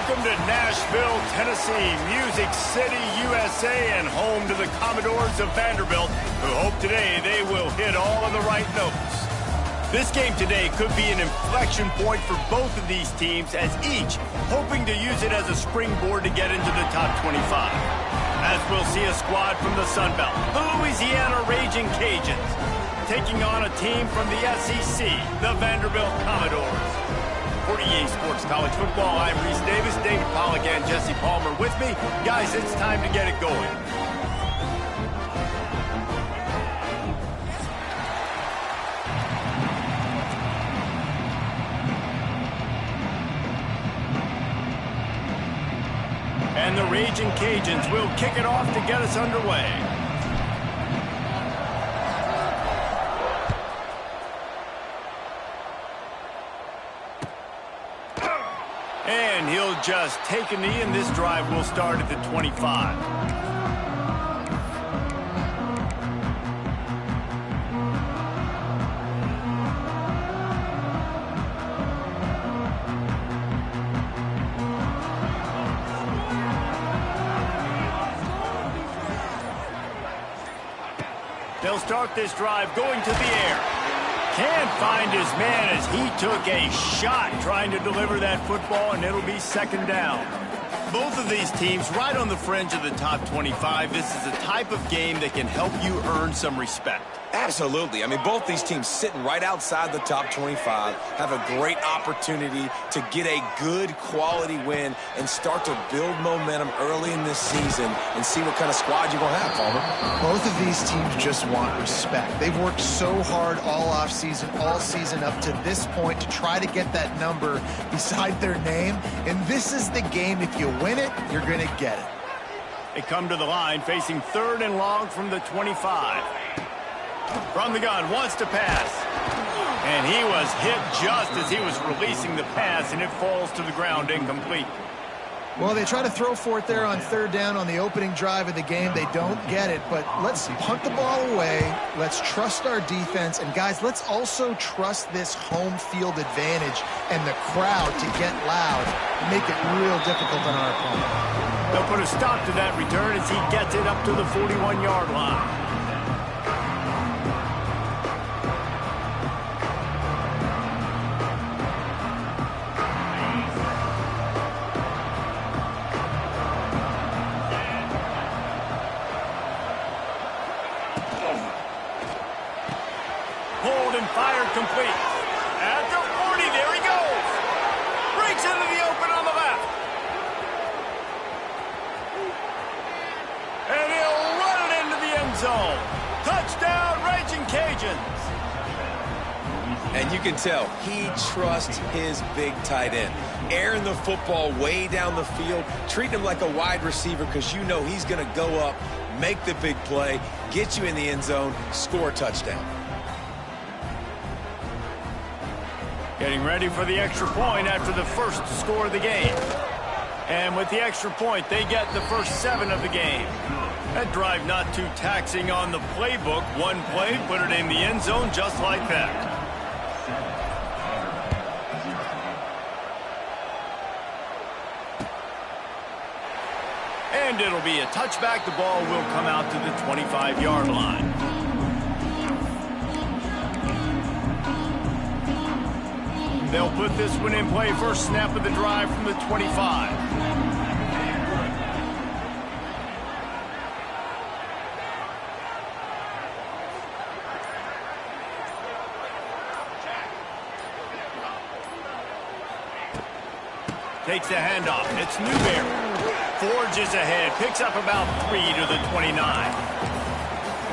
Welcome to Nashville, Tennessee, Music City, USA, and home to the Commodores of Vanderbilt, who hope today they will hit all of the right notes. This game today could be an inflection point for both of these teams, as each hoping to use it as a springboard to get into the top 25. As we'll see a squad from the Sun Belt, the Louisiana Raging Cajuns, taking on a team from the SEC, the Vanderbilt Commodores. For EA Sports College Football, I'm Reese Davis, David Pollack, and Jesse Palmer with me. Guys, it's time to get it going. And the Raging Cajuns will kick it off to get us underway. And he'll just take a knee, and this drive will start at the 25. They'll start this drive going to the air. Can't find his man as he took a shot trying to deliver that football, and it'll be second down. Both of these teams right on the fringe of the top 25. This is a type of game that can help you earn some respect. Absolutely. I mean, both these teams sitting right outside the top 25 have a great opportunity to get a good quality win and start to build momentum early in this season and see what kind of squad you're going to have, Palmer. Both of these teams just want respect. They've worked so hard all offseason, all season up to this point to try to get that number beside their name. And this is the game. If you win it, you're going to get it. They come to the line facing third and long from the 25. From the gun, wants to pass. And he was hit just as he was releasing the pass, and it falls to the ground incomplete. Well, they try to throw for it there on third down on the opening drive of the game. They don't get it, but let's punt the ball away. Let's trust our defense. And, guys, let's also trust this home field advantage and the crowd to get loud and make it real difficult on our opponent. They'll put a stop to that return as he gets it up to the 41-yard line. Hold and fired complete. At the 40, there he goes. Breaks into the open on the left. And he'll run it into the end zone. Touchdown, Raging Cajuns. And you can tell he trusts his big tight end. Airing the football way down the field, treating him like a wide receiver because you know he's going to go up, make the big play, get you in the end zone, score a touchdown. Getting ready for the extra point after the first score of the game. And with the extra point, they get the first 7 of the game. That drive not too taxing on the playbook. One play, put it in the end zone just like that. And it'll be a touchback. The ball will come out to the 25-yard line. They'll put this one in play. First snap of the drive from the 25. Takes the handoff. It's Newberry. Forges ahead. Picks up about 3 to the 29.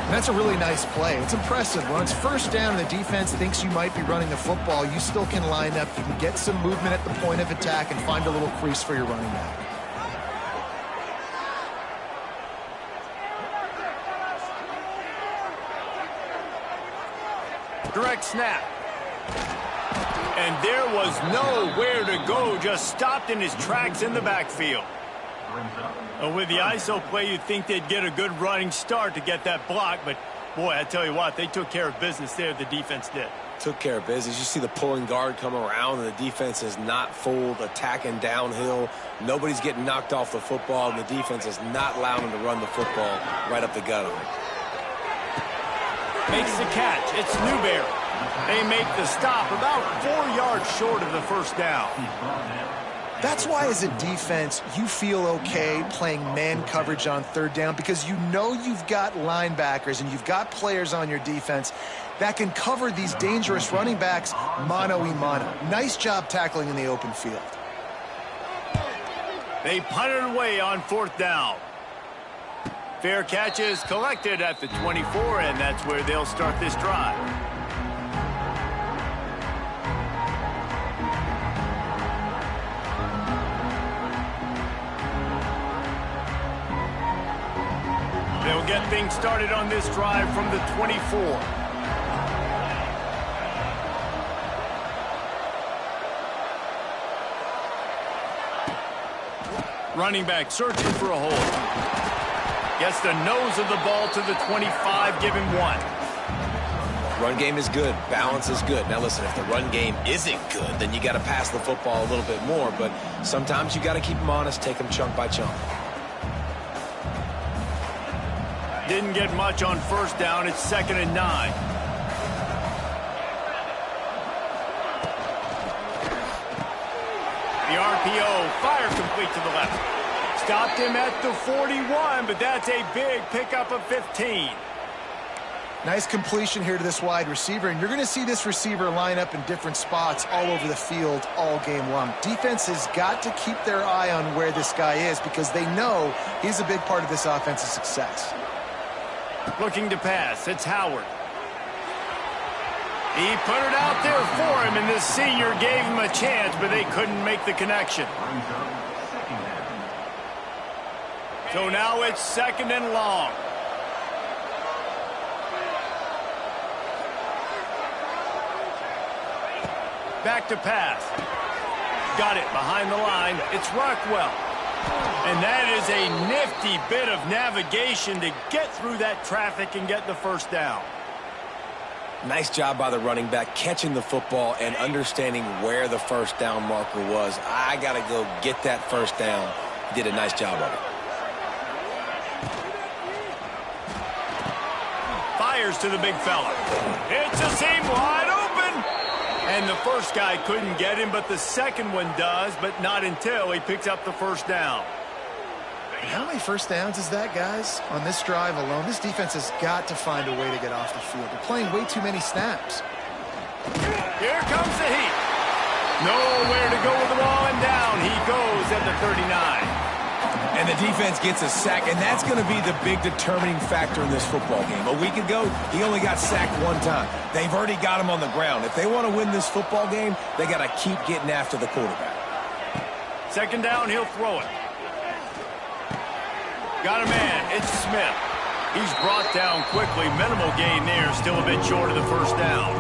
That's a really nice play. It's impressive. When it's first down and the defense thinks you might be running the football, you still can line up. You can get some movement at the point of attack and find a little crease for your running back. Direct snap. And there was nowhere to go. Just stopped in his tracks in the backfield. With the ISO play, you'd think they'd get a good running start to get that block, but Boy, I tell you what, they took care of business there, the defense did. Took care of business. You see the pulling guard come around, and the defense is not fooled, attacking downhill. Nobody's getting knocked off the football, and the defense is not allowing them to run the football right up the gut on them. Makes the catch. It's Newberry. They make the stop about 4 yards short of the first down. That's why, as a defense, you feel okay playing man coverage on third down, because you know you've got linebackers and you've got players on your defense that can cover these dangerous running backs mano-a-mano. Nice job tackling in the open field. They punt it away on fourth down. Fair catch is collected at the 24, and that's where they'll start this drive. They'll get things started on this drive from the 24. Running back searching for a hole. Gets the nose of the ball to the 25, give him 1. Run game is good. Balance is good. Now, listen, if the run game isn't good, then you got to pass the football a little bit more. But sometimes you got to keep them honest, take them chunk by chunk. Didn't get much on first down. It's 2nd and 9. The RPO, fire complete to the left. Stopped him at the 41, but that's a big pickup of 15. Nice completion here to this wide receiver, and you're going to see this receiver line up in different spots all over the field all game long. Defense has got to keep their eye on where this guy is, because they know he's a big part of this offense's success. Looking to pass, it's Howard. He put it out there for him, and this senior gave him a chance, but they couldn't make the connection. So now it's 2nd and long. Back to pass. Got it behind the line. It's Rockwell. And that is a nifty bit of navigation to get through that traffic and get the first down. Nice job by the running back, catching the football and understanding where the first down marker was. I got to go get that first down. He did a nice job of it. Fires to the big fella. It's a seam wide open. And the first guy couldn't get him, but the second one does, but not until he picks up the first down. How many first downs is that, guys, on this drive alone? This defense has got to find a way to get off the field. They're playing way too many snaps. Here comes the heat. Nowhere to go with the ball, and down he goes at the 39. And the defense gets a sack, and that's going to be the big determining factor in this football game. A week ago, he only got sacked 1 time. They've already got him on the ground. If they want to win this football game, they got to keep getting after the quarterback. 2nd down, he'll throw it. Got a man. It's Smith. He's brought down quickly. Minimal gain there. Still a bit short of the first down.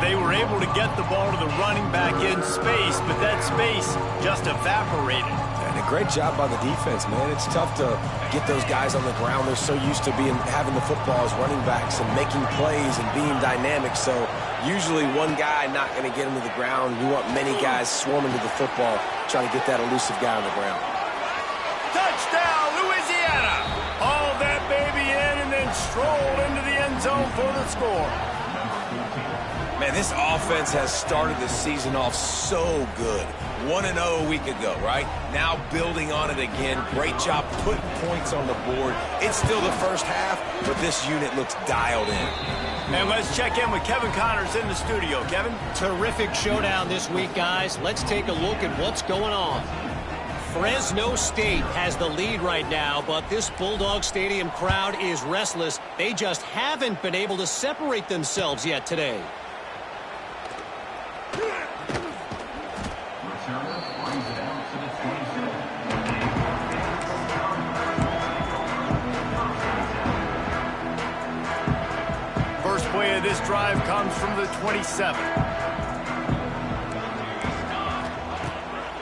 They were able to get the ball to the running back in space, but that space just evaporated. And a great job by the defense, man. It's tough to get those guys on the ground. They're so used to having the football as running backs and making plays and being dynamic. So usually one guy not going to get him to the ground. You want many guys swarming to the football, trying to get that elusive guy on the ground. Touchdown, Louisiana! Hauled that baby in and then strolled into the end zone for the score. Man, this offense has started the season off so good. 1-0 a week ago, right? Now building on it again. Great job putting points on the board. It's still the first half, but this unit looks dialed in. And let's check in with Kevin Connors in the studio. Kevin? Terrific showdown this week, guys. Let's take a look at what's going on. Fresno State has the lead right now, but this Bulldog Stadium crowd is restless. They just haven't been able to separate themselves yet today. First play of this drive comes from the 27.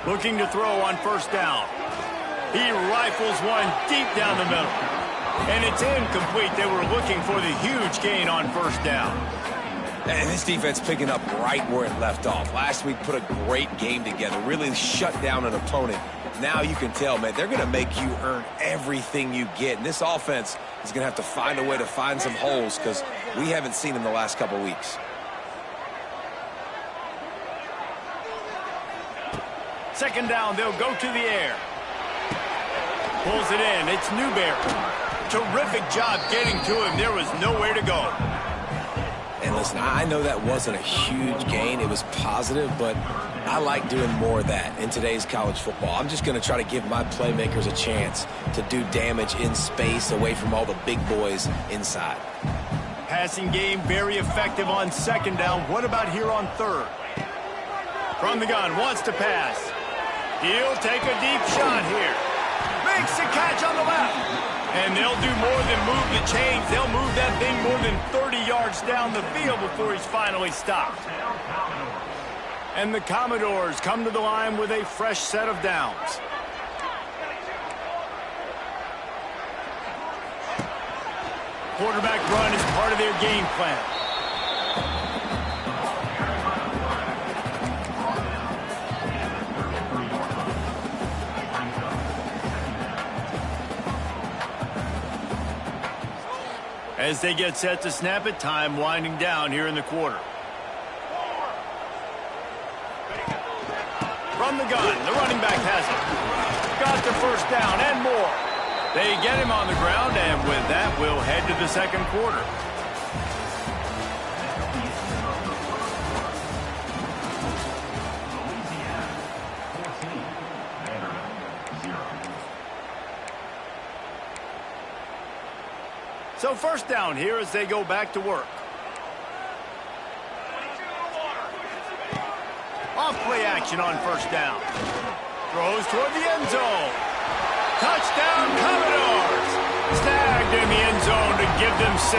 Looking to throw on first down. He rifles one deep down the middle. And it's incomplete. They were looking for the huge gain on first down. And this defense picking up right where it left off. Last week put a great game together, really shut down an opponent. Now you can tell, man, they're going to make you earn everything you get. And this offense is going to have to find a way to find some holes because we haven't seen them the last couple weeks. Second down, they'll go to the air. Pulls it in. It's Newberry. Terrific job getting to him. There was nowhere to go. And listen, I know that wasn't a huge gain. It was positive, but I like doing more of that in today's college football. I'm just going to try to give my playmakers a chance to do damage in space away from all the big boys inside. Passing game very effective on second down. What about here on third? From the gun, wants to pass. He'll take a deep shot here. Makes the catch on the left. And they'll do more than move the chains. They'll move that thing more than 30 yards down the field before he's finally stopped. And the Commodores come to the line with a fresh set of downs. Quarterback run is part of their game plan. As they get set to snap it, time winding down here in the quarter. From the gun, the running back has it. Got the first down and more. They get him on the ground, and with that, we'll head to the second quarter. So first down here as they go back to work. Off play action on first down. Throws toward the end zone. Touchdown Commodores. Snagged in the end zone to give them 6.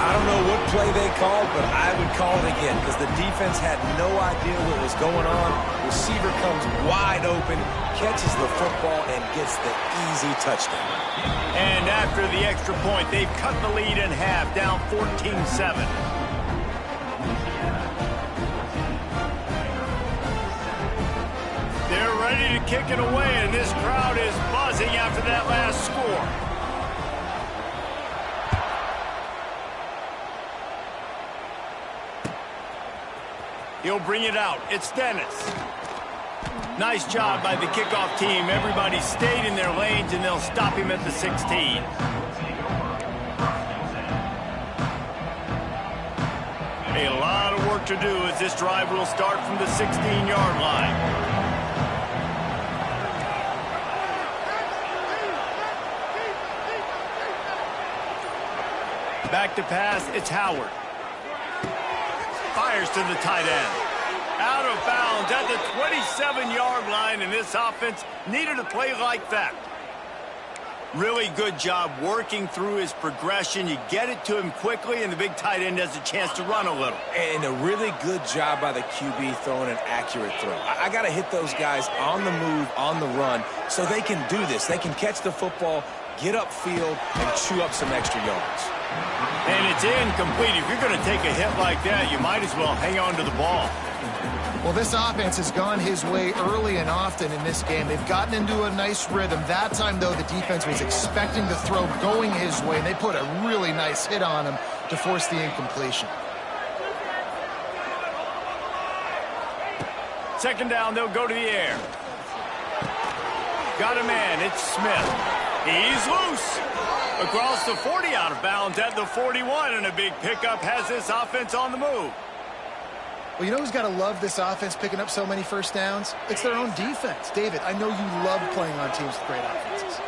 I don't know what play they called, but I would call it again because the defense had no idea what was going on. Receiver comes wide open, catches the football, and gets the easy touchdown. And after the extra point, they've cut the lead in half, down 14-7. They're ready to kick it away, and this crowd is buzzing after that last score. He'll bring it out. It's Dennis. Nice job by the kickoff team. Everybody stayed in their lanes, and they'll stop him at the 16. A lot of work to do as this drive will start from the 16-yard line. Back to pass, it's Howard. Fires to the tight end. Out of bounds at the 27-yard line, and this offense needed a play like that. Really good job working through his progression. You get it to him quickly, and the big tight end has a chance to run a little. And a really good job by the QB throwing an accurate throw. I got to hit those guys on the move, on the run, so they can do this. They can catch the football, get upfield, and chew up some extra yards. And it's incomplete. If you're going to take a hit like that, you might as well hang on to the ball. Well, this offense has gone his way early and often in this game. They've gotten into a nice rhythm. That time, though, the defense was expecting the throw going his way, and they put a really nice hit on him to force the incompletion. Second down, they'll go to the air. Got a man. It's Smith. He's loose. Across the 40, out of bounds at the 41, and a big pickup has this offense on the move. Well, you know who's got to love this offense picking up so many first downs? It's their own defense. David, I know you love playing on teams with great offenses.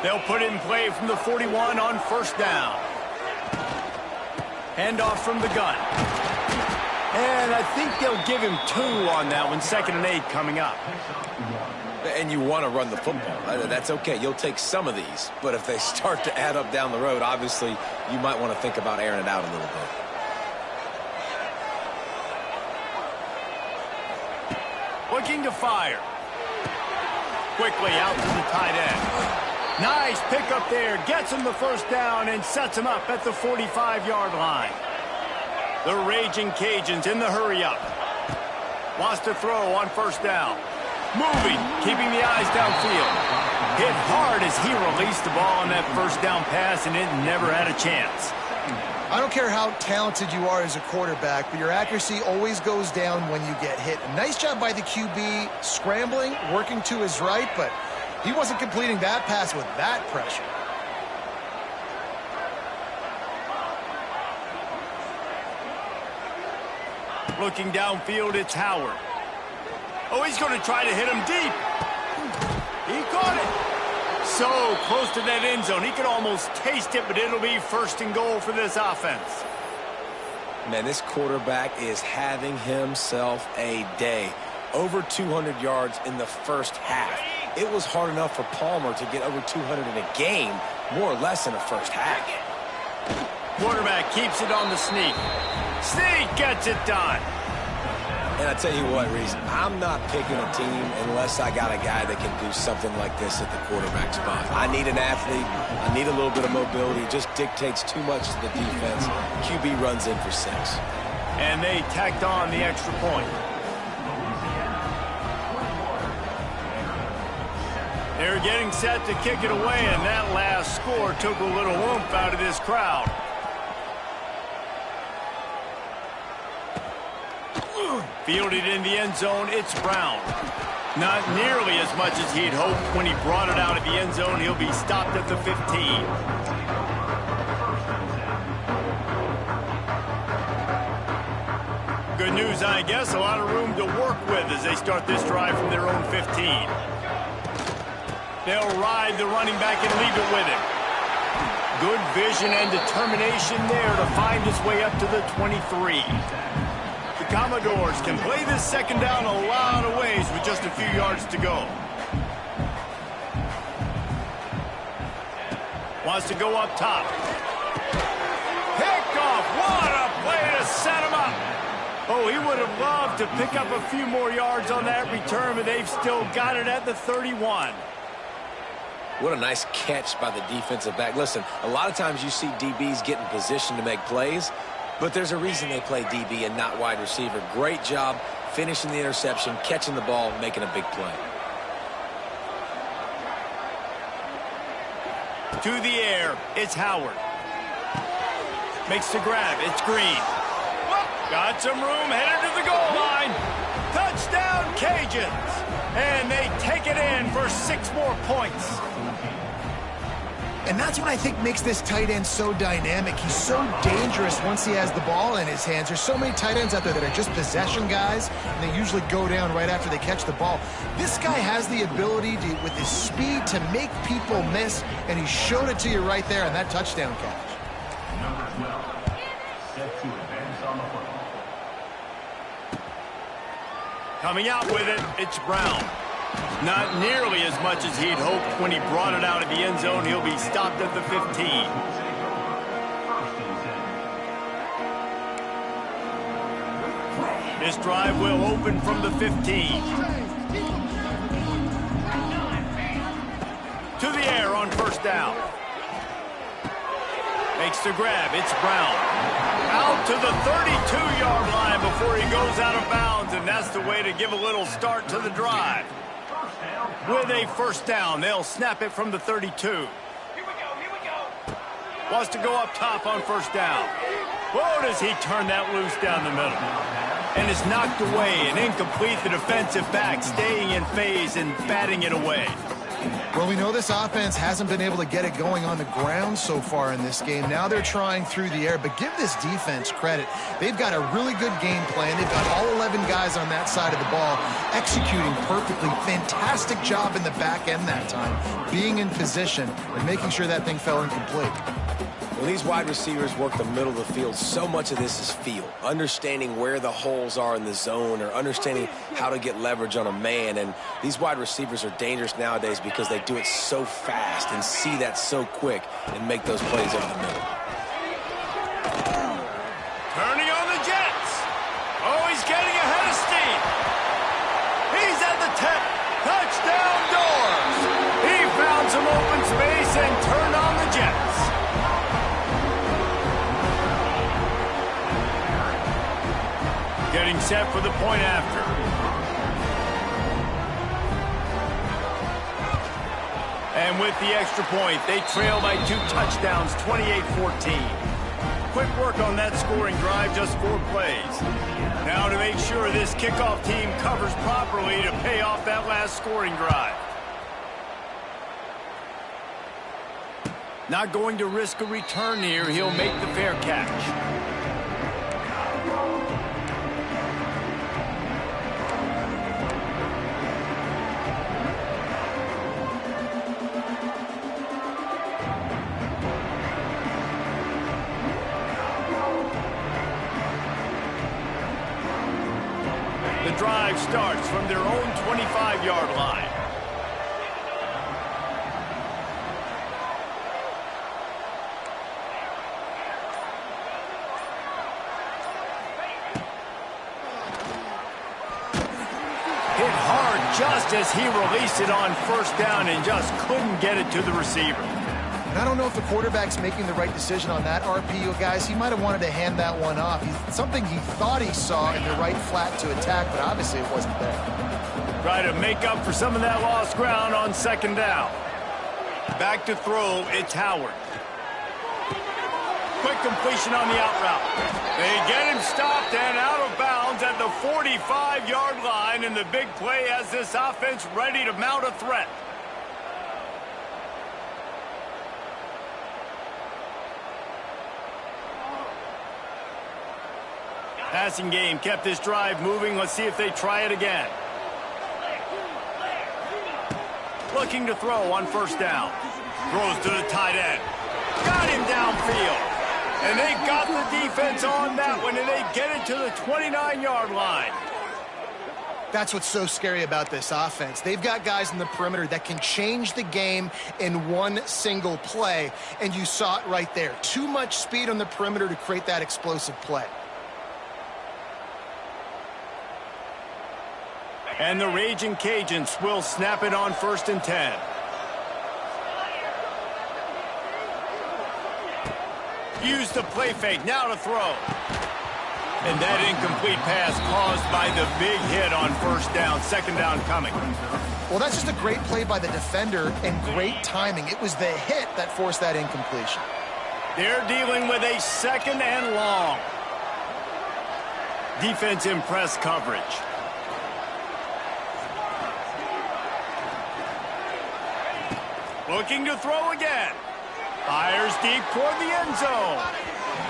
They'll put it in play from the 41 on first down. Handoff from the gun. And I think they'll give him 2 on that one. 2nd and 8 coming up. And you want to run the football. That's okay. You'll take some of these. But if they start to add up down the road, obviously, you might want to think about airing it out a little bit. Looking to fire. Quickly out to the tight end. Nice pickup there. Gets him the first down and sets him up at the 45-yard line. The Raging Cajuns in the hurry-up. Wants to throw on first down. Moving, keeping the eyes downfield. Hit hard as he released the ball on that first down pass, and it never had a chance. I don't care how talented you are as a quarterback, but your accuracy always goes down when you get hit. A nice job by the QB scrambling, working to his right, but he wasn't completing that pass with that pressure. Looking downfield, it's Howard. Oh, he's going to try to hit him deep. He caught it. So close to that end zone. He could almost taste it, but it'll be first and goal for this offense. Man, this quarterback is having himself a day. Over 200 yards in the first half. It was hard enough for Palmer to get over 200 in a game, more or less in the first half. Quarterback keeps it on the sneak. Sneak gets it done. And I tell you what, Reese, I'm not picking a team unless I got a guy that can do something like this at the quarterback spot. I need an athlete. I need a little bit of mobility. It just dictates too much to the defense. QB runs in for 6. And they tacked on the extra point. They're getting set to kick it away, and that last score took a little oomph out of this crowd. Fielded in the end zone, it's Brown. Not nearly as much as he'd hoped. When he brought it out of the end zone, he'll be stopped at the 15. Good news, I guess. A lot of room to work with as they start this drive from their own 15. They'll ride the running back and leave it with him. Good vision and determination there to find his way up to the 23. The Commodores can play this second down a lot of ways with just a few yards to go. Wants to go up top. Pick off. What a play to set him up. Oh, he would have loved to pick up a few more yards on that return, but they've still got it at the 31. What a nice catch by the defensive back. Listen, a lot of times you see DBs get in position to make plays, but there's a reason they play DB and not wide receiver. Great job finishing the interception, catching the ball, making a big play. To the air, it's Howard. Makes the grab, it's Green. Got some room, headed to the goal line. Touchdown, Cajuns. And they take it in for 6 more points. And that's what I think makes this tight end so dynamic. He's so dangerous once he has the ball in his hands. There's so many tight ends out there that are just possession guys, and they usually go down right after they catch the ball. This guy has the ability to, with his speed, to make people miss, and he showed it to you right there on that touchdown catch. Number 12, set to advance on the football. Coming out with it, it's Brown. Not nearly as much as he'd hoped. When he brought it out of the end zone, he'll be stopped at the 15. This drive will open from the 15. To the air on first down. Makes the grab. It's Brown. Out to the 32-yard line before he goes out of bounds, and that's the way to give a little start to the drive. With a first down, they'll snap it from the 32. Here we go. Wants to go up top on first down. Whoa, does he turn that loose down the middle. And it's knocked away and incomplete. The defensive back staying in phase and batting it away. Well, we know this offense hasn't been able to get it going on the ground so far in this game. Now they're trying through the air, but give this defense credit. They've got a really good game plan. They've got all 11 guys on that side of the ball executing perfectly. Fantastic job in the back end that time, being in position and making sure that thing fell incomplete. When these wide receivers work the middle of the field, so much of this is feel. Understanding where the holes are in the zone or understanding how to get leverage on a man. And these wide receivers are dangerous nowadays because they do it so fast and see that so quick and make those plays over the middle. Turning on the Jets. Oh, he's getting ahead of steam. He's at the 10. Touchdown, Doors. He found some open space and turn on the Jets. Getting set for the point after. And with the extra point, they trail by 2 touchdowns, 28-14. Quick work on that scoring drive, just 4 plays. Now to make sure this kickoff team covers properly to pay off that last scoring drive. Not going to risk a return here. He'll make the fair catch. The drive starts from their own 25-yard line. Hit hard just as he released it on first down and just couldn't get it to the receiver. And I don't know if the quarterback's making the right decision on that RPO, guys. He might have wanted to hand that one off. Something he thought he saw in the right flat to attack, but obviously it wasn't there. Try to make up for some of that lost ground on second down. Back to throw, it's Howard. Quick completion on the out route. They get him stopped and out of bounds at the 45-yard line, and the big play has this offense ready to mount a threat. Passing game kept this drive moving. Let's see if they try it again. Looking to throw on first down. Throws to the tight end. Got him downfield. And they got the defense on that one, and they get it to the 29-yard line. That's what's so scary about this offense. They've got guys in the perimeter that can change the game in one single play, and you saw it right there. Too much speed on the perimeter to create that explosive play. And the Raging Cajuns will snap it on 1st and 10. Use the play fake, now to throw. And that incomplete pass caused by the big hit on first down, second down coming. Well, that's just a great play by the defender and great timing. It was the hit that forced that incompletion. They're dealing with a second and long. Defense in press coverage. Looking to throw again. Fires deep toward the end zone.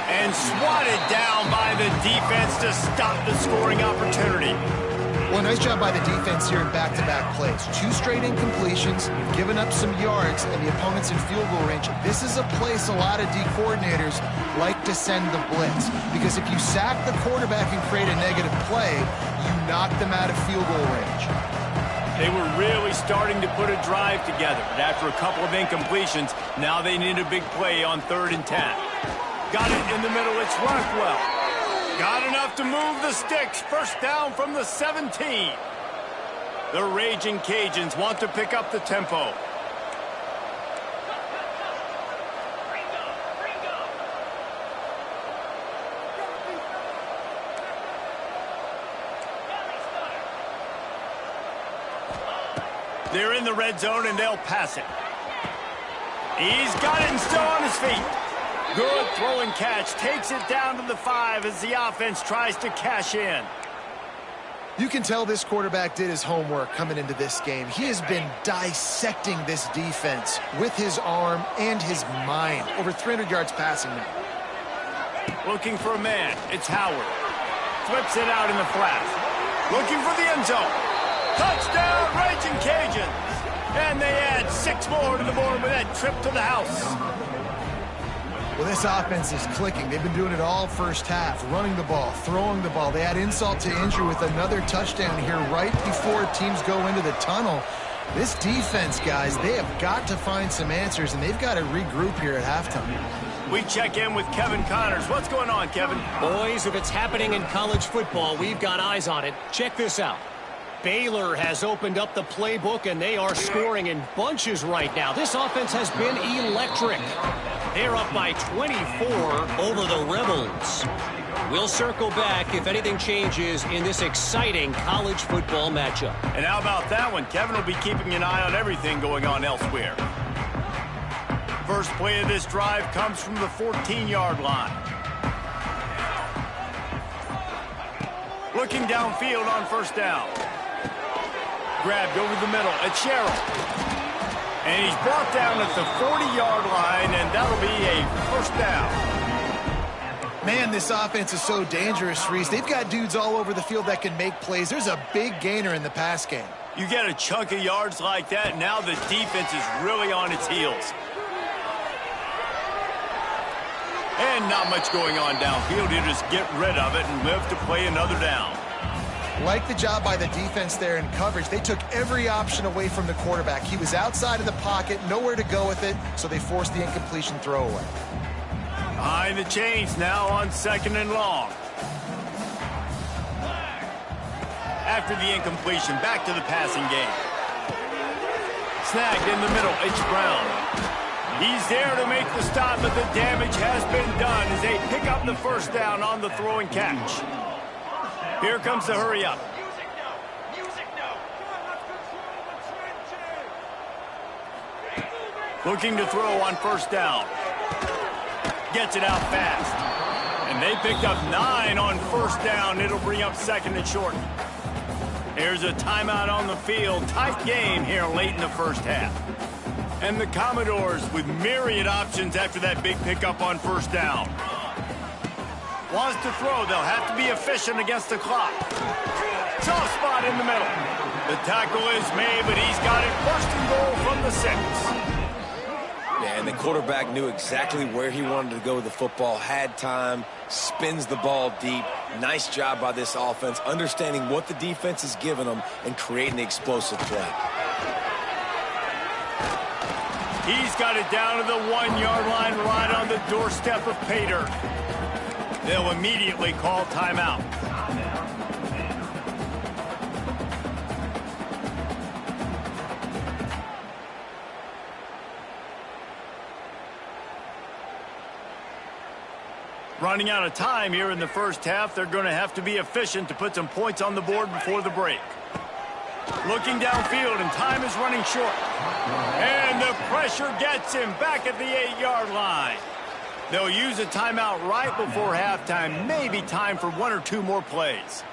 And swatted down by the defense to stop the scoring opportunity. Well, nice job by the defense here in back-to-back plays. 2 straight incompletions, giving up some yards, and the opponent's in field goal range. This is a place a lot of D coordinators like to send the blitz. Because if you sack the quarterback and create a negative play, you knock them out of field goal range. They were really starting to put a drive together, but after a couple of incompletions, now they need a big play on 3rd and 10. Got it in the middle, it's Rockwell. Got enough to move the sticks, first down from the 17. The Raging Cajuns want to pick up the tempo. They're in the red zone, and they'll pass it. He's got it and still on his feet. Good throw and catch. Takes it down to the 5 as the offense tries to cash in. You can tell this quarterback did his homework coming into this game. He has been dissecting this defense with his arm and his mind. Over 300 yards passing now. Looking for a man. It's Howard. Flips it out in the flat. Looking for the end zone. Touchdown, Raging Cajuns. And they add 6 more to the board with that trip to the house. Well, this offense is clicking. They've been doing it all first half, running the ball, throwing the ball. They add insult to injury with another touchdown here right before teams go into the tunnel. This defense, guys, they have got to find some answers, and they've got to regroup here at halftime. We check in with Kevin Connors. What's going on, Kevin? Boys, if it's happening in college football, we've got eyes on it. Check this out. Baylor has opened up the playbook, and they are scoring in bunches right now. This offense has been electric. They're up by 24 over the Rebels. We'll circle back if anything changes in this exciting college football matchup. And how about that one? Kevin will be keeping an eye on everything going on elsewhere. First play of this drive comes from the 14-yard line. Looking downfield on first down. Grabbed over the middle at Sherrill. And he's brought down at the 40-yard line, and that'll be a first down. Man, this offense is so dangerous, Reese. They've got dudes all over the field that can make plays. There's a big gainer in the pass game. You get a chunk of yards like that, now the defense is really on its heels. And not much going on downfield. You just get rid of it and live to play another down. Like the job by the defense there in coverage. They took every option away from the quarterback. He was outside of the pocket, nowhere to go with it, so they forced the incompletion throwaway. Behind the chains now on 2nd and long. After the incompletion, back to the passing game. Snagged in the middle, it's Brown. He's there to make the stop, but the damage has been done as they pick up the first down on the throwing catch. Here comes the hurry up. Looking to throw on first down. Gets it out fast. And they picked up 9 on first down. It'll bring up 2nd and short. Here's a timeout on the field. Tight game here late in the first half. And the Commodores with myriad options after that big pickup on first down. Wants to throw. They'll have to be efficient against the clock. Soft spot in the middle. The tackle is made, but he's got it. First and goal from the 6. Yeah, and the quarterback knew exactly where he wanted to go with the football, had time, spins the ball deep. Nice job by this offense, understanding what the defense is giving them and creating the explosive play. He's got it down to the 1-yard line right on the doorstep of Pater. They'll immediately call timeout. Running out of time here in the first half. They're going to have to be efficient to put some points on the board before the break. Looking downfield, and time is running short. And the pressure gets him back at the 8-yard line. They'll use a timeout right before halftime. Maybe time for 1 or 2 more plays.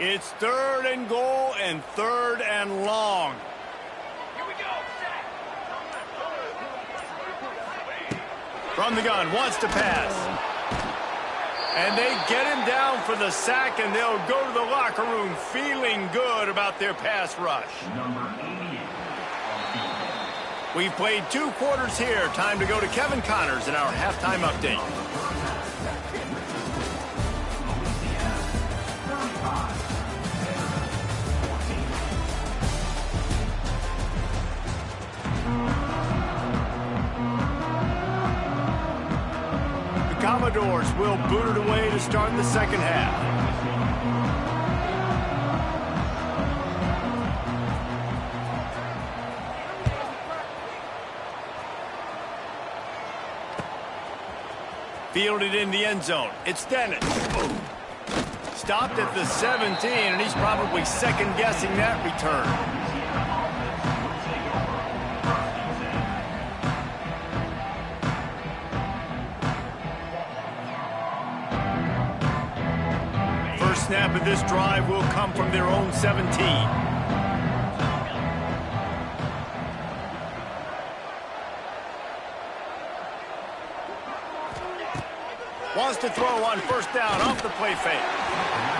It's 3rd and goal and 3rd and long. Here we go. From the gun, wants to pass. And they get him down for the sack, and they'll go to the locker room feeling good about their pass rush. We've played 2 quarters here. Time to go to Kevin Connors in our halftime update. Commodores will boot it away to start the second half. Fielded in the end zone. It's Dennis. Stopped at the 17, and he's probably second-guessing that return. Snap of this drive will come from their own 17. Wants to throw on first down off the play fake.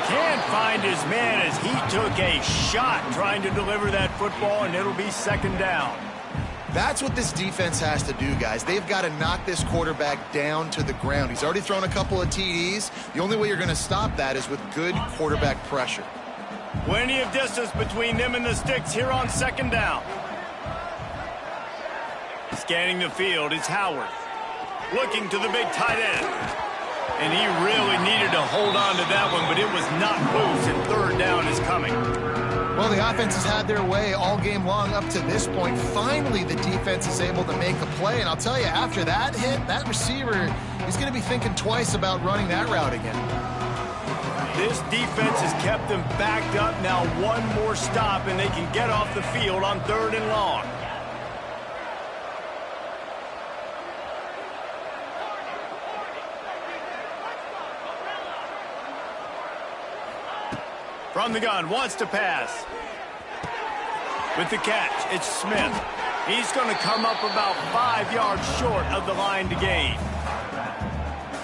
Can't find his man as he took a shot trying to deliver that football, and it'll be 2nd down. That's what this defense has to do, guys. They've got to knock this quarterback down to the ground. He's already thrown a couple of TDs. The only way you're going to stop that is with good quarterback pressure. Plenty of distance between them and the sticks here on 2nd down. Scanning the field, it's Howard. Looking to the big tight end. And he really needed to hold on to that one, but it was not loose, and third down is coming. Well, the offense has had their way all game long up to this point. Finally, the defense is able to make a play. And I'll tell you, after that hit, that receiver, he's going to be thinking twice about running that route again. This defense has kept them backed up. Now one more stop, and they can get off the field on 3rd and long. From the gun, wants to pass. With the catch, it's Smith. He's going to come up about 5 yards short of the line to gain.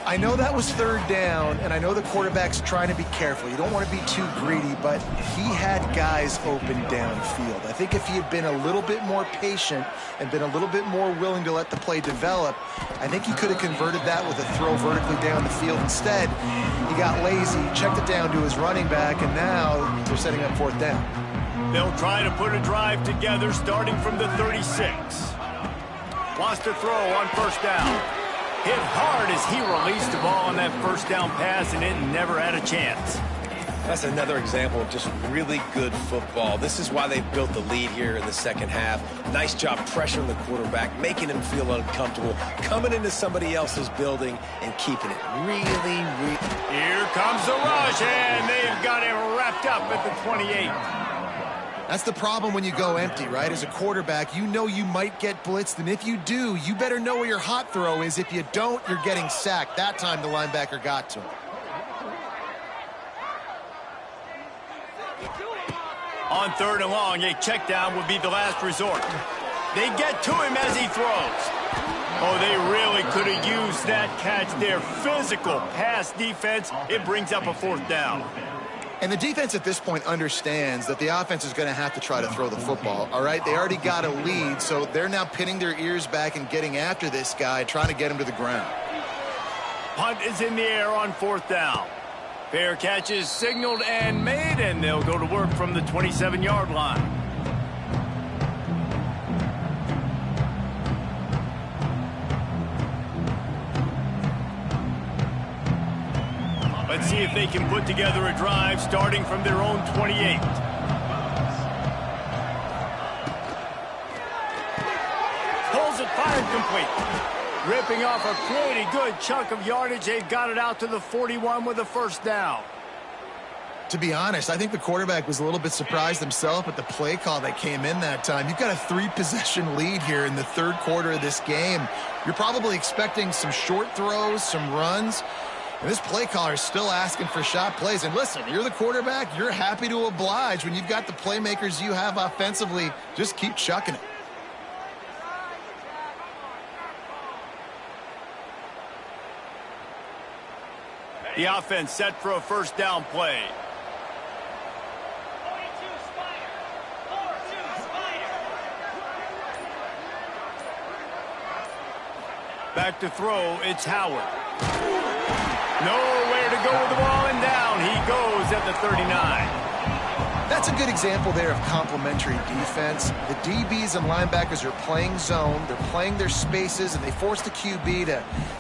I know that was 3rd down, and I know the quarterback's trying to be careful. You don't want to be too greedy, but he had guys open downfield. I think if he had been a little bit more patient and been a little bit more willing to let the play develop, I think he could have converted that with a throw vertically down the field. Instead, he got lazy, checked it down to his running back, and now they're setting up 4th down. They'll try to put a drive together starting from the 36. Wants to throw on 1st down. Hit hard as he released the ball on that 1st down pass, and it never had a chance. That's another example of just really good football. This is why they've built the lead here in the 2nd half. Nice job pressuring the quarterback, making him feel uncomfortable, coming into somebody else's building and keeping it really. Here comes the rush, and they've got him wrapped up at the 28. That's the problem when you go empty, right? As a quarterback, you know you might get blitzed, and if you do, you better know where your hot throw is. If you don't, you're getting sacked. That time the linebacker got to him. On 3rd and long, a check down would be the last resort. They get to him as he throws. Oh, they really could have used that catch there. Physical pass defense. It brings up a 4th down. And the defense at this point understands that the offense is going to have to try to throw the football, all right? They already got a lead, so they're now pinning their ears back and getting after this guy, trying to get him to the ground. Punt is in the air on 4th down. Fair catch is signaled and made, and they'll go to work from the 27-yard line. Let's see if they can put together a drive starting from their own 28. Pulls it, fired complete. Ripping off a pretty good chunk of yardage. They've got it out to the 41 with a 1st down. To be honest, I think the quarterback was a little bit surprised himself at the play call that came in that time. You've got a 3-possession lead here in the 3rd quarter of this game. You're probably expecting some short throws, some runs. And this play caller is still asking for shot plays. And listen, you're the quarterback. You're happy to oblige. When you've got the playmakers you have offensively, just keep chucking it. The offense set for a 1st down play. Back to throw, it's Howard. Nowhere to go with the ball, and down he goes at the 39. That's a good example there of complementary defense. The DBs and linebackers are playing zone, they're playing their spaces, and they force the QB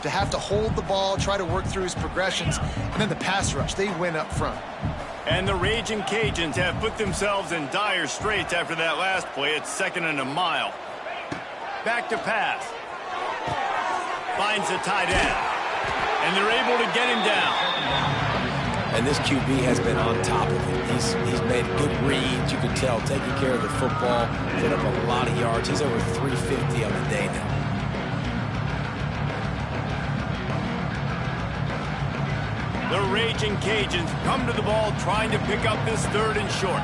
to have to hold the ball, try to work through his progressions, and then the pass rush, they win up front. And the Raging Cajuns have put themselves in dire straits after that last play. It's 2nd and a mile. Back to pass. Finds the tight end. And they're able to get him down. And this QB has been on top of it. He's made good reads, you can tell, taking care of the football, put up a lot of yards. He's over 350 on the day now. The Raging Cajuns come to the ball trying to pick up this 3rd and short.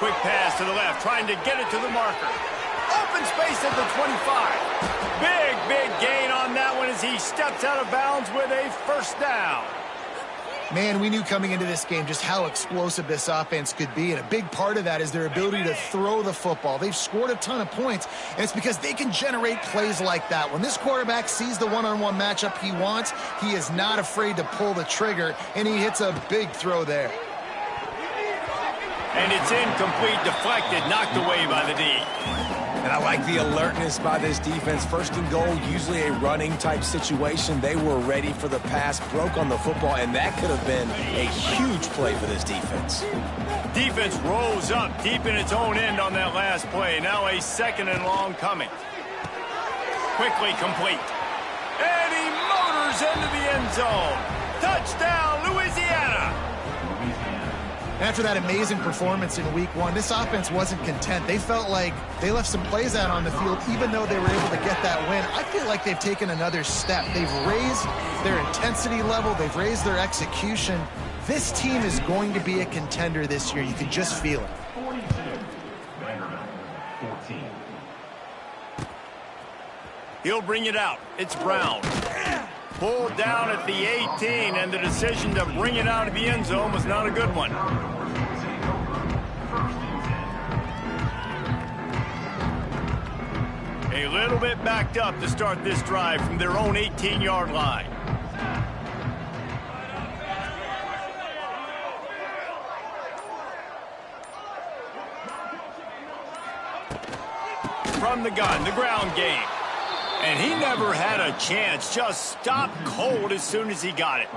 Quick pass to the left, trying to get it to the marker. Open space at the 25. Big gain on that one as he steps out of bounds with a 1st down. Man, we knew coming into this game just how explosive this offense could be, and a big part of that is their ability to throw the football. They've scored a ton of points, and it's because they can generate plays like that. When this quarterback sees the one-on-one matchup he wants, he is not afraid to pull the trigger, and he hits a big throw there. And it's incomplete, deflected, knocked away by the D. And I like the alertness by this defense. First and goal, usually a running type situation. They were ready for the pass, broke on the football, and that could have been a huge play for this defense. Defense rolls up deep in its own end on that last play. Now a 2nd and long coming. Quickly complete. And he motors into the end zone. Touchdown, Louisiana. After that amazing performance in week 1, this offense wasn't content. They felt like they left some plays out on the field, even though they were able to get that win. I feel like they've taken another step. They've raised their intensity level. They've raised their execution. This team is going to be a contender this year. You can just feel it. 42, Vanderbilt, 14. He'll bring it out. It's Brown. Pulled down at the 18, and the decision to bring it out of the end zone was not a good one. A little bit backed up to start this drive from their own 18-yard line. From the gun, the ground game. And he never had a chance, just stopped cold as soon as he got it.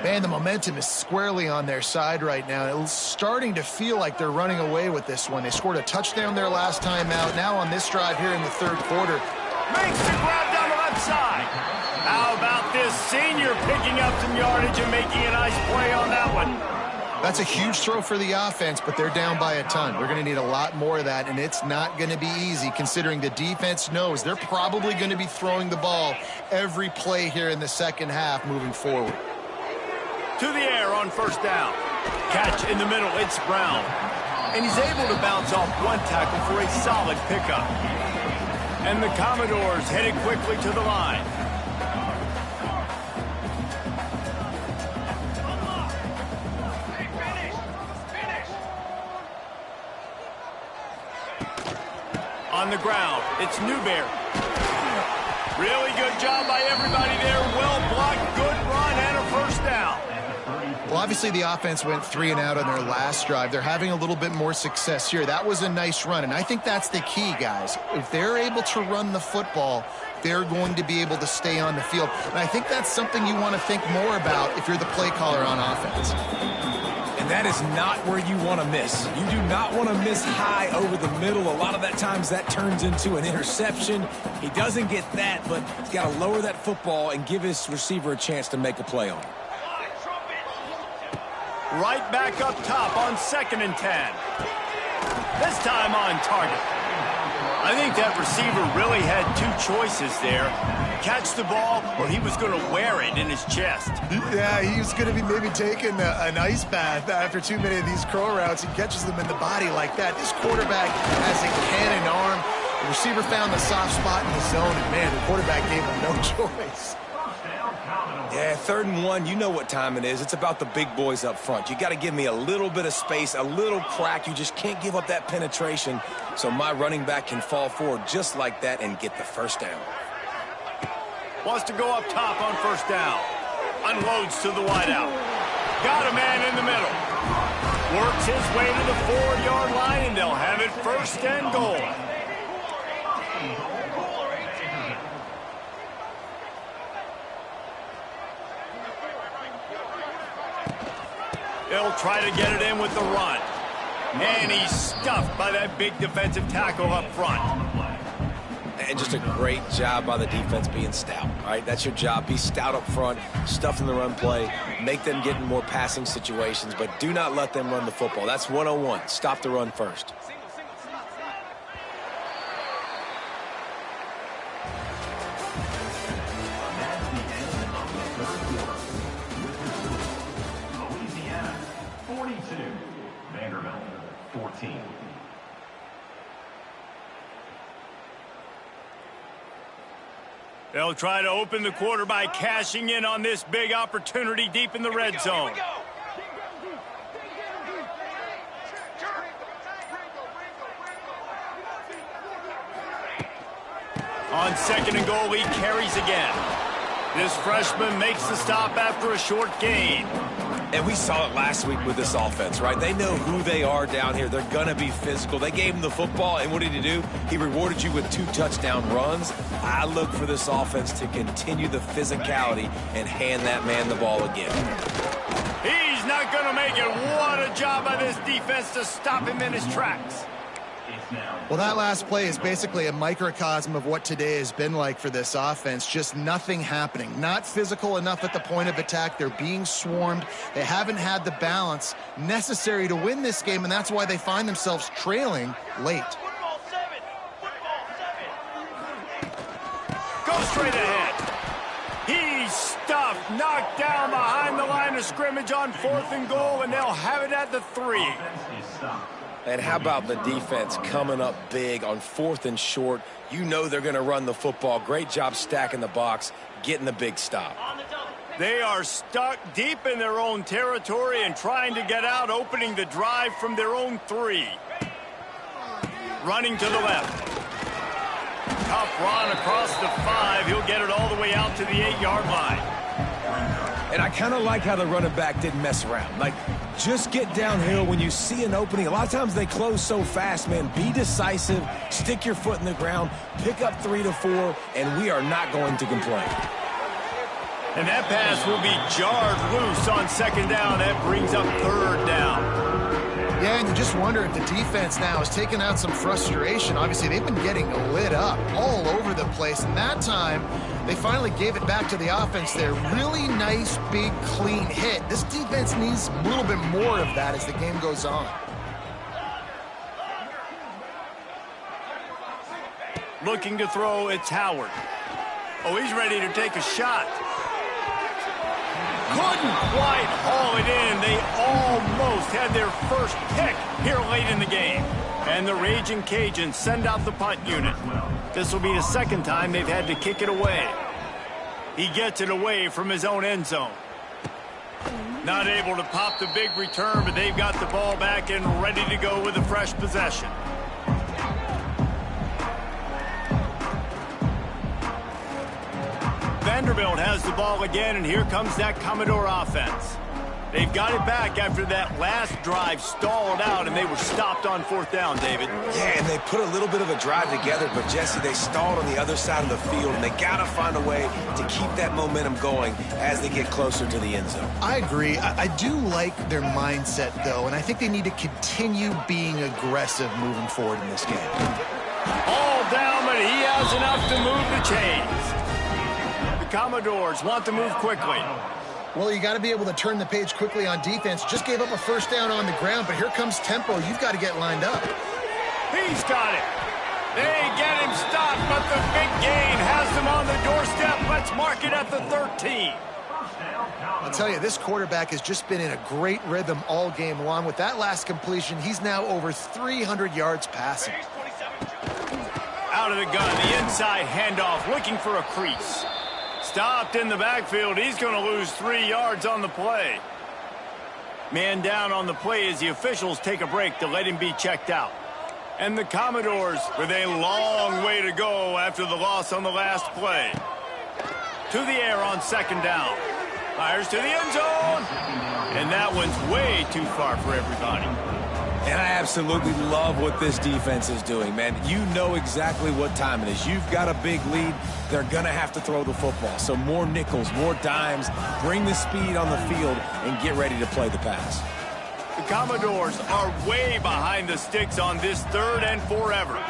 Man, the momentum is squarely on their side right now. It's starting to feel like they're running away with this one. They scored a touchdown their last time out. Now on this drive here in the 3rd quarter. Makes the grab down the left side. How about this senior picking up some yardage and making a nice play on that one? That's a huge throw for the offense, but they're down by a ton. They're going to need a lot more of that, and it's not going to be easy considering the defense knows they're probably going to be throwing the ball every play here in the second half moving forward. To the air on 1st down. Catch in the middle, it's Brown. And he's able to bounce off one tackle for a solid pickup. And the Commodores headed quickly to the line. On the ground, it's Newberry. Really good job by everybody there. Well blocked, good run, and a 1st down. Well, obviously the offense went 3 and out on their last drive. They're having a little bit more success here. That was a nice run, and I think that's the key, guys. If they're able to run the football, they're going to be able to stay on the field. And I think that's something you want to think more about if you're the play caller on offense. And that is not where you want to miss. You do not want to miss high over the middle. A lot of that times that turns into an interception. He doesn't get that, but he's got to lower that football and give his receiver a chance to make a play on it. Right back up top on 2nd and 10. This time on target. I think that receiver really had 2 choices there. Catch the ball, or he was going to wear it in his chest. Yeah, he was going to be maybe taking an ice bath after too many of these curl routes. He catches them in the body like that. This quarterback has a cannon arm. The receiver found the soft spot in the zone, and man, the quarterback gave him no choice. Yeah, 3rd and 1, you know what time it is. It's about the big boys up front. You got to give me a little bit of space, a little crack. You just can't give up that penetration, so my running back can fall forward just like that and get the 1st down. Wants to go up top on 1st down. Unloads to the wideout. Got a man in the middle. Works his way to the 4-yard line, and they'll have it 1st and goal. They'll try to get it in with the run. And he's stuffed by that big defensive tackle up front. And just a great job by the defense being stout. All right, that's your job. Be stout up front, stuff in the run play, make them get in more passing situations, but do not let them run the football. That's 101. Stop the run first. Louisiana, 42. Vanderbilt, 14. They'll try to open the quarter by cashing in on this big opportunity deep in the red zone. On 2nd and goal, he carries again. This freshman makes the stop after a short gain. And we saw it last week with this offense, right? They know who they are down here. They're going to be physical. They gave him the football, and what did he do? He rewarded you with 2 touchdown runs. I look for this offense to continue the physicality and hand that man the ball again. He's not going to make it. What a job by this defense to stop him in his tracks. Well, that last play is basically a microcosm of what today has been like for this offense. Just nothing happening. Not physical enough at the point of attack. They're being swarmed. They haven't had the balance necessary to win this game, and that's why they find themselves trailing late. Go straight ahead. He's stuffed, knocked down behind the line of scrimmage on 4th and goal, and they'll have it at the 3. And how about the defense coming up big on 4th and short? You know they're going to run the football. Great job stacking the box, getting the big stop. They are stuck deep in their own territory and trying to get out, opening the drive from their own 3. Running to the left. Tough run across the 5. He'll get it all the way out to the 8-yard line. And I kind of like how the running back didn't mess around. Like, just get downhill when you see an opening. A lot of times they close so fast, man. Be decisive, stick your foot in the ground, pick up 3 to 4, and we are not going to complain. And that pass will be jarred loose on 2nd down. That brings up 3rd down. Yeah, and you just wonder if the defense now is taking out some frustration. Obviously, they've been getting lit up all over the place. And that time, they finally gave it back to the offense there. Really nice, big, clean hit. This defense needs a little bit more of that as the game goes on. Looking to throw, it's Howard. Oh, he's ready to take a shot. Couldn't quite haul it in. They almost had their first pick here late in the game. And the Raging Cajuns send out the punt unit. This will be the 2nd time they've had to kick it away. He gets it away from his own end zone. Not able to pop the big return, but they've got the ball back and ready to go with a fresh possession. Vanderbilt has the ball again, and here comes that Commodore offense. They've got it back after that last drive stalled out, and they were stopped on 4th down, David. Yeah, and they put a little bit of a drive together, but, Jesse, they stalled on the other side of the field, and they got to find a way to keep that momentum going as they get closer to the end zone. I agree. I do like their mindset, though, and I think they need to continue being aggressive moving forward in this game. All down, but he has enough to move the chains. The Commodores want to move quickly. Well, you got to be able to turn the page quickly on defense. Just gave up a 1st down on the ground, but here comes tempo. You've got to get lined up. He's got it. They get him stopped, but the big gain has them on the doorstep. Let's mark it at the 13. I'll tell you, this quarterback has just been in a great rhythm all game long. With that last completion, he's now over 300 yards passing. Out of the gun, the inside handoff, looking for a crease. Stopped in the backfield. He's going to lose 3 yards on the play. Man down on the play as the officials take a break to let him be checked out. And the Commodores with a long way to go after the loss on the last play. To the air on 2nd down. Fires to the end zone. And that one's way too far for everybody. And I absolutely love what this defense is doing, man. You know exactly what time it is. You've got a big lead. They're going to have to throw the football. So more nickels, more dimes, bring the speed on the field, and get ready to play the pass. The Commodores are way behind the sticks on this 3rd and forever.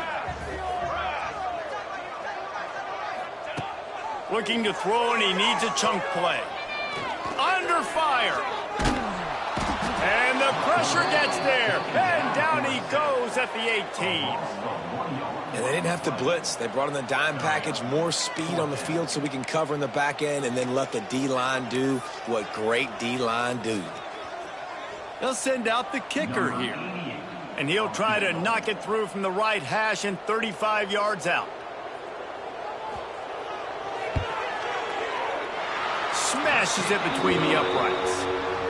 Looking to throw, and he needs a chunk play. Under fire. And the pressure gets there. And down he goes at the 18. And they didn't have to blitz. They brought in the dime package, more speed on the field so we can cover in the back end and then let the D-line do what great D-line do. They'll send out the kicker here. And he'll try to knock it through from the right hash and 35 yards out. Smashes it between the uprights.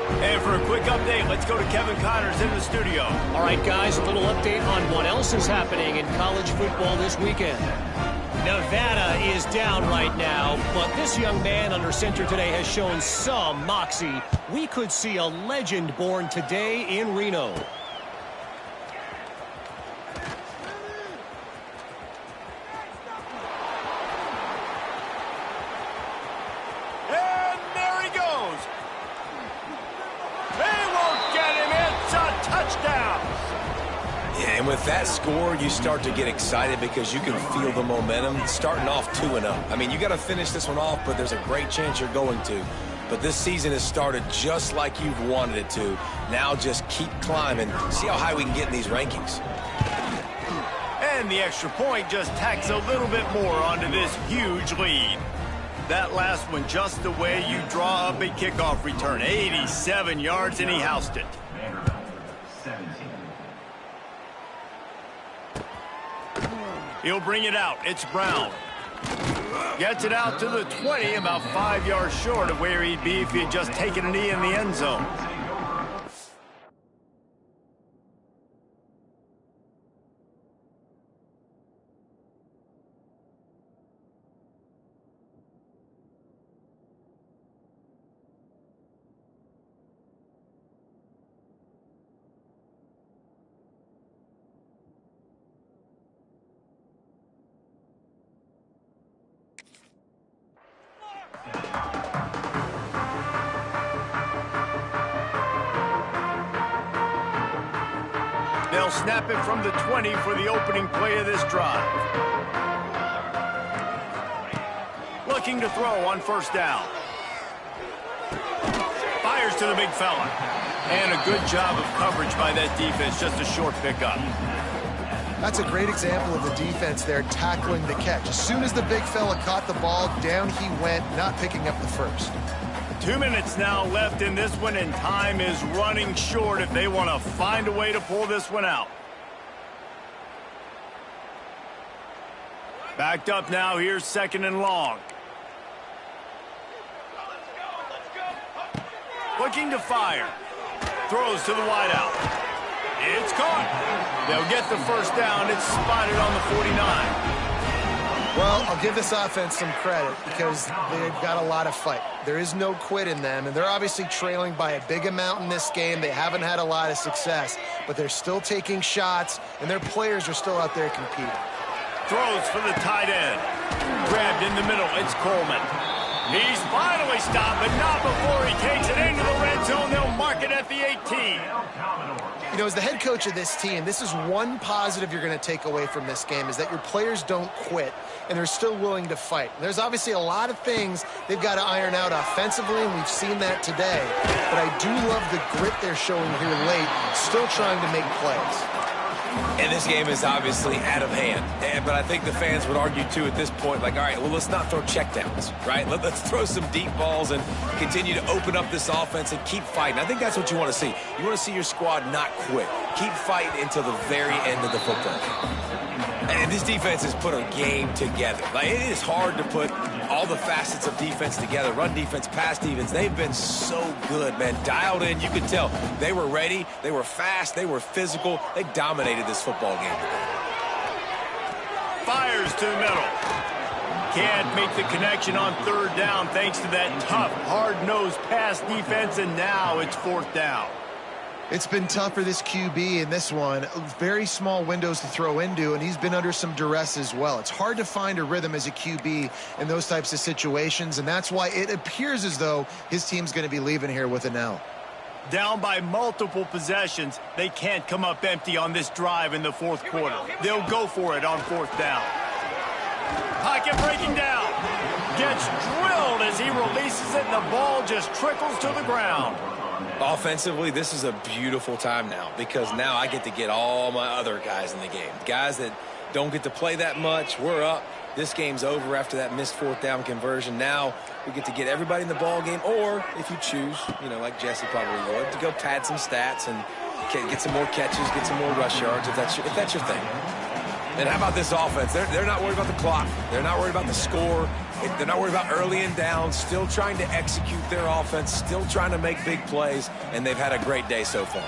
And for a quick update, let's go to Kevin Connors in the studio. All right, guys, a little update on what else is happening in college football this weekend. Nevada is down right now, but this young man under center today has shown some moxie. We could see a legend born today in Reno. And there he goes. They won't get him. It's a touchdown. Yeah, and with that score, you start to get excited because you can feel the momentum starting off 2-0. I mean, you got to finish this one off, but there's a great chance you're going to. But this season has started just like you've wanted it to. Now just keep climbing. See how high we can get in these rankings. And the extra point just tacks a little bit more onto this huge lead. That last one just the way you draw up a kickoff return. 87 yards, and he housed it. Vanderbilt, 17. He'll bring it out. It's Brown. Gets it out to the 20, about 5 yards short of where he'd be if he had just taken a knee in the end zone. They'll snap it from the 20 for the opening play of this drive. Looking to throw on first down. Fires to the big fella. And a good job of coverage by that defense, just a short pickup. That's a great example of the defense there tackling the catch. As soon as the big fella caught the ball, down he went, not picking up the first. 2 minutes now left in this one, and time is running short if they want to find a way to pull this one out. Backed up now. Here's 2nd and long. Looking to fire. Throws to the wideout. It's caught. They'll get the first down. It's spotted on the 49. Well, I'll give this offense some credit because they've got a lot of fight. There is no quit in them, and they're obviously trailing by a big amount in this game. They haven't had a lot of success, but they're still taking shots, and their players are still out there competing. Throws for the tight end. Grabbed in the middle. It's Coleman. He's finally stopped, but not before he takes it into the red zone. They'll mark it at the 18. You know, as the head coach of this team, this is one positive you're going to take away from this game is that your players don't quit, and they're still willing to fight. There's obviously a lot of things they've got to iron out offensively, and we've seen that today. But I do love the grit they're showing here late, still trying to make plays. And this game is obviously out of hand. But I think the fans would argue, too, at this point, like, all right, well, let's not throw checkdowns, right? Let's throw some deep balls and continue to open up this offense and keep fighting. I think that's what you want to see. You want to see your squad not quit. Keep fighting until the very end of the football game. And this defense has put a game together. Like, it is hard to put all the facets of defense together. Run defense, pass defense. They've been so good, man. Dialed in. You could tell they were ready. They were fast. They were physical. They dominated this football game today. Fires to the middle. Can't make the connection on 3rd down thanks to that tough, hard-nosed pass defense, and now it's 4th down. It's been tough for this QB in this one. Very small windows to throw into, and he's been under some duress as well. It's hard to find a rhythm as a QB in those types of situations, and that's why it appears as though his team's going to be leaving here with an L. Down by multiple possessions, they can't come up empty on this drive in the 4th quarter. They'll go for it on 4th down. Pocket breaking down. Gets drilled as he releases it, and the ball just trickles to the ground. Offensively, this is a beautiful time now because now I get to get all my other guys in the game. Guys that don't get to play that much, we're up. This game's over after that missed 4th down conversion. Now we get to get everybody in the ball game, or if you choose, you know, like Jesse probably would, to go pad some stats and get some more catches, get some more rush yards if that's your thing. And how about this offense? They're not worried about the clock. They're not worried about the score. They're not worried about early and down. Still trying to execute their offense. Still trying to make big plays. And they've had a great day so far.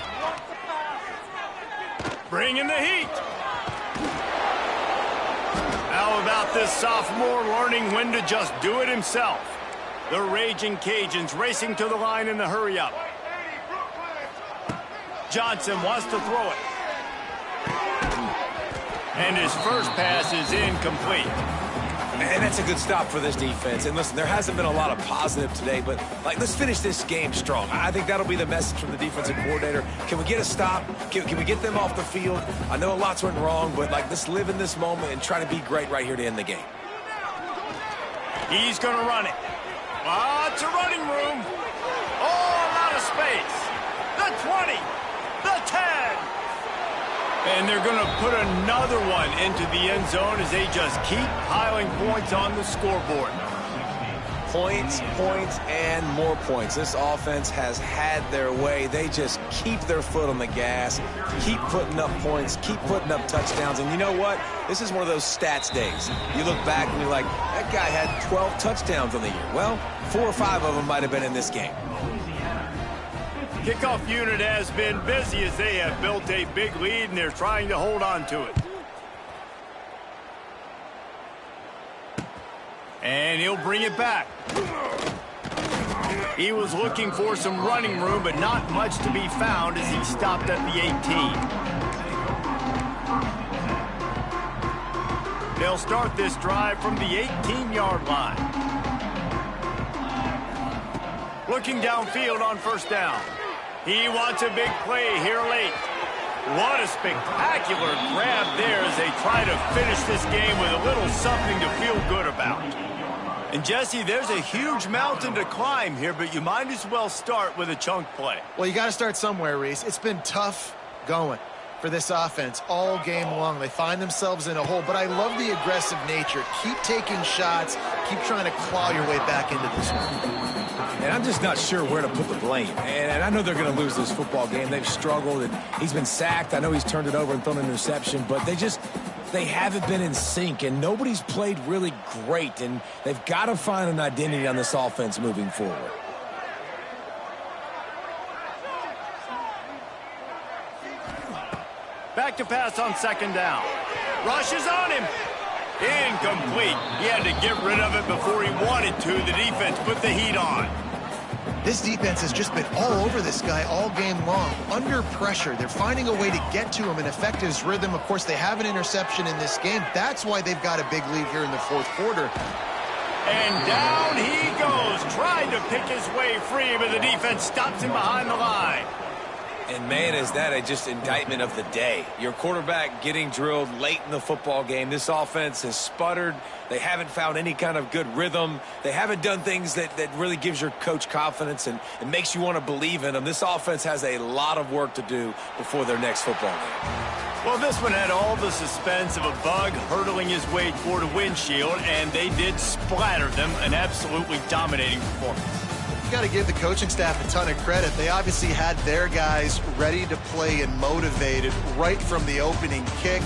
Bring in the heat. How about this sophomore learning when to just do it himself? The raging Cajuns racing to the line in the hurry-up. Johnson wants to throw it. And his first pass is incomplete. And that's a good stop for this defense. And listen, there hasn't been a lot of positive today, but let's finish this game strong. I think that'll be the message from the defensive coordinator. Can we get a stop? Can we get them off the field? I know a lot's went wrong, but let's live in this moment and try to be great right here to end the game. He's going to run it. Lots of running room. Oh, a lot of space. The 20, the 10. And they're going to put another one into the end zone as they just keep piling points on the scoreboard. Points, points, and more points. This offense has had their way. They just keep their foot on the gas, keep putting up points, keep putting up touchdowns. And you know what? This is one of those stats days. You look back and you're like, that guy had 12 touchdowns on the year. Well, 4 or 5 of them might have been in this game. Kickoff unit has been busy as they have built a big lead and they're trying to hold on to it. And he'll bring it back. He was looking for some running room, but not much to be found as he stopped at the 18. They'll start this drive from the 18-yard line. Looking downfield on first down. He wants a big play here late. What a spectacular grab there as they try to finish this game with a little something to feel good about. And Jesse, there's a huge mountain to climb here, but you might as well start with a chunk play. Well, you got to start somewhere, Reese. It's been tough going for this offense all game long. They find themselves in a hole, but I love the aggressive nature. Keep taking shots. Keep trying to claw your way back into this one. And I'm just not sure where to put the blame. And I know they're going to lose this football game. They've struggled, and he's been sacked. I know he's turned it over and thrown an interception, but they haven't been in sync, and nobody's played really great, and they've got to find an identity on this offense moving forward. Back to pass on second down. Rush is on him. Incomplete. He had to get rid of it before he wanted to. The defense put the heat on. This defense has just been all over this guy all game long. Under pressure. They're finding a way to get to him and affect his rhythm. Of course, they have an interception in this game. That's why they've got a big lead here in the fourth quarter. And down he goes. Trying to pick his way free, but the defense stops him behind the line. And, man, is that a just indictment of the day. Your quarterback getting drilled late in the football game. This offense has sputtered. They haven't found any kind of good rhythm. They haven't done things that really gives your coach confidence and makes you want to believe in them. This offense has a lot of work to do before their next football game. Well, this one had all the suspense of a bug hurtling his way toward a windshield, and they did splatter them. An absolutely dominating performance. You got to give the coaching staff a ton of credit. They obviously had their guys ready to play and motivated right from the opening kick.